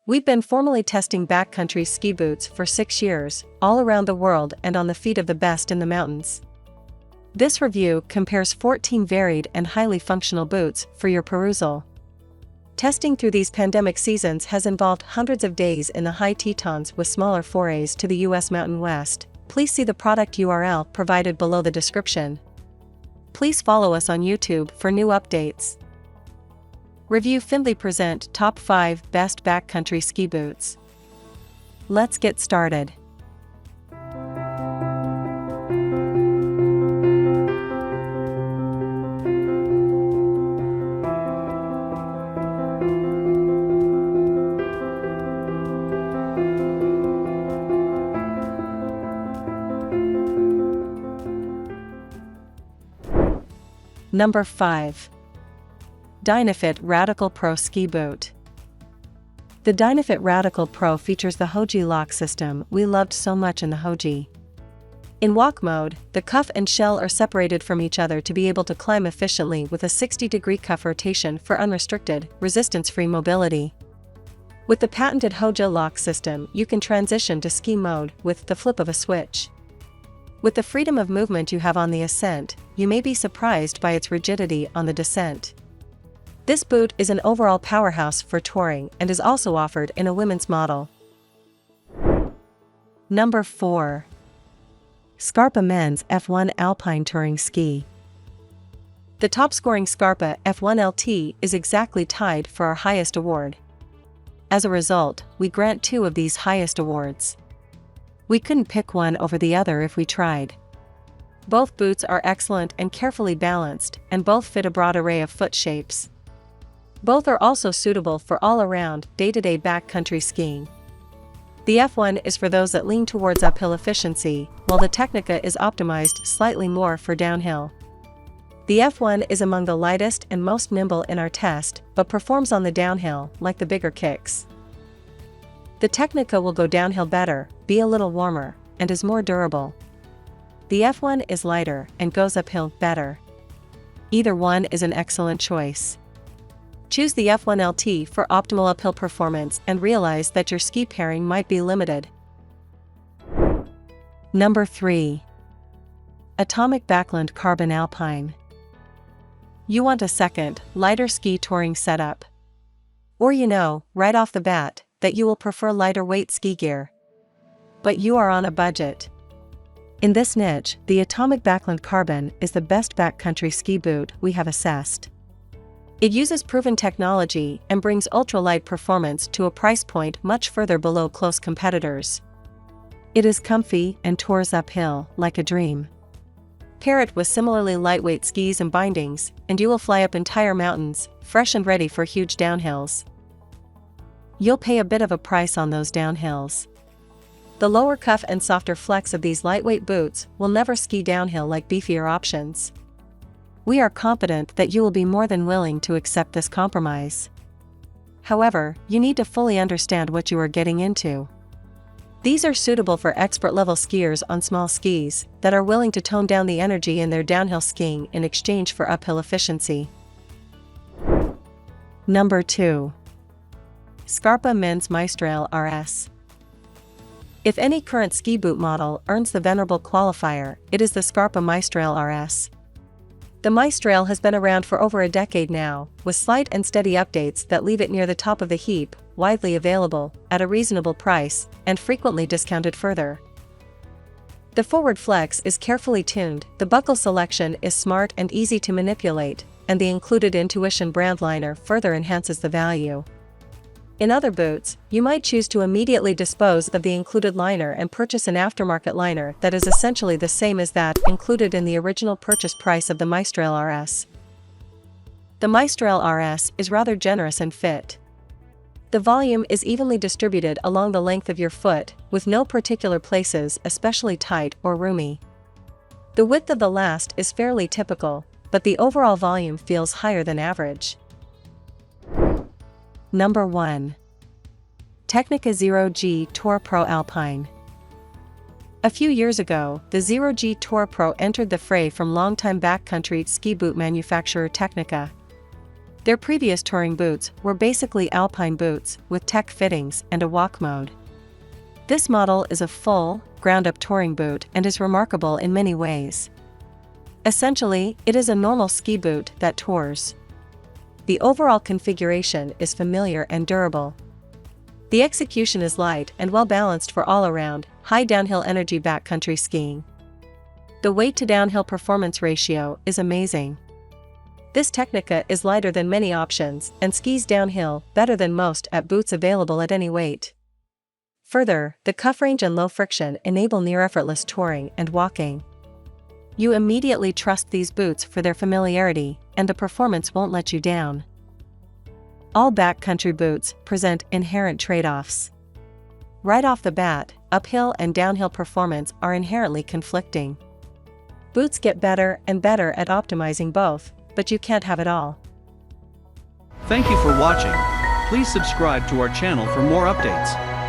We've been formally testing backcountry ski boots for 6 years, all around the world and on the feet of the best in the mountains. This review compares 14 varied and highly functional boots for your perusal. Testing through these pandemic seasons has involved hundreds of days in the high Tetons with smaller forays to the US Mountain West. Please see the product URL provided below the description. Please follow us on YouTube for new updates. Review Findlay present Top 5 Best Backcountry Ski Boots. Let's get started. Number 5. Dynafit Radical Pro Ski Boot. The Dynafit Radical Pro features the Hoji lock system we loved so much in the Hoji. In walk mode, the cuff and shell are separated from each other to be able to climb efficiently with a 60-degree cuff rotation for unrestricted, resistance-free mobility. With the patented Hoji lock system, you can transition to ski mode with the flip of a switch. With the freedom of movement you have on the ascent, you may be surprised by its rigidity on the descent. This boot is an overall powerhouse for touring and is also offered in a women's model. Number 4. Scarpa Men's F1 Alpine Touring Ski. The top-scoring Scarpa F1 LT is exactly tied for our highest award. As a result, we grant 2 of these highest awards. We couldn't pick one over the other if we tried. Both boots are excellent and carefully balanced, and both fit a broad array of foot shapes. Both are also suitable for all-around, day-to-day backcountry skiing. The F1 is for those that lean towards uphill efficiency, while the Technica is optimized slightly more for downhill. The F1 is among the lightest and most nimble in our test, but performs on the downhill like the bigger kicks. The Technica will go downhill better, be a little warmer, and is more durable. The F1 is lighter and goes uphill better. Either one is an excellent choice. Choose the F1 LT for optimal uphill performance and realize that your ski pairing might be limited. Number 3. Atomic Backland Carbon Alpine. You want a second, lighter ski touring setup. Or right off the bat, that you will prefer lighter weight ski gear. But you are on a budget. In this niche, the Atomic Backland Carbon is the best backcountry ski boot we have assessed. It uses proven technology and brings ultralight performance to a price point much further below close competitors. It is comfy and tours uphill like a dream. Pair it with similarly lightweight skis and bindings, and you will fly up entire mountains, fresh and ready for huge downhills. You'll pay a bit of a price on those downhills. The lower cuff and softer flex of these lightweight boots will never ski downhill like beefier options. We are confident that you will be more than willing to accept this compromise. However, you need to fully understand what you are getting into. These are suitable for expert-level skiers on small skis that are willing to tone down the energy in their downhill skiing in exchange for uphill efficiency. Number 2. Scarpa Men's Mistral RS. If any current ski boot model earns the venerable qualifier, it is the Scarpa Mistral RS. The Mistral has been around for over a decade now, with slight and steady updates that leave it near the top of the heap, widely available, at a reasonable price, and frequently discounted further. The forward flex is carefully tuned, the buckle selection is smart and easy to manipulate, and the included Intuition brand liner further enhances the value. In other boots, you might choose to immediately dispose of the included liner and purchase an aftermarket liner that is essentially the same as that included in the original purchase price of the Mistral RS. The Mistral RS is rather generous and fit. The volume is evenly distributed along the length of your foot, with no particular places especially tight or roomy. The width of the last is fairly typical, but the overall volume feels higher than average. Number 1. Technica Zero G Tour Pro Alpine. A few years ago, the Zero G Tour Pro entered the fray from longtime backcountry ski boot manufacturer Technica. Their previous touring boots were basically alpine boots with tech fittings and a walk mode. This model is a full, ground-up touring boot and is remarkable in many ways. Essentially, it is a normal ski boot that tours. The overall configuration is familiar and durable. The execution is light and well-balanced for all-around, high downhill energy backcountry skiing. The weight-to-downhill performance ratio is amazing. This Tecnica is lighter than many options and skis downhill better than most at boots available at any weight. Further, the cuff range and low friction enable near-effortless touring and walking. You immediately trust these boots for their familiarity, and the performance won't let you down. All backcountry boots present inherent trade-offs. Right off the bat, uphill and downhill performance are inherently conflicting. Boots get better and better at optimizing both, but you can't have it all. Thank you for watching. Please subscribe to our channel for more updates.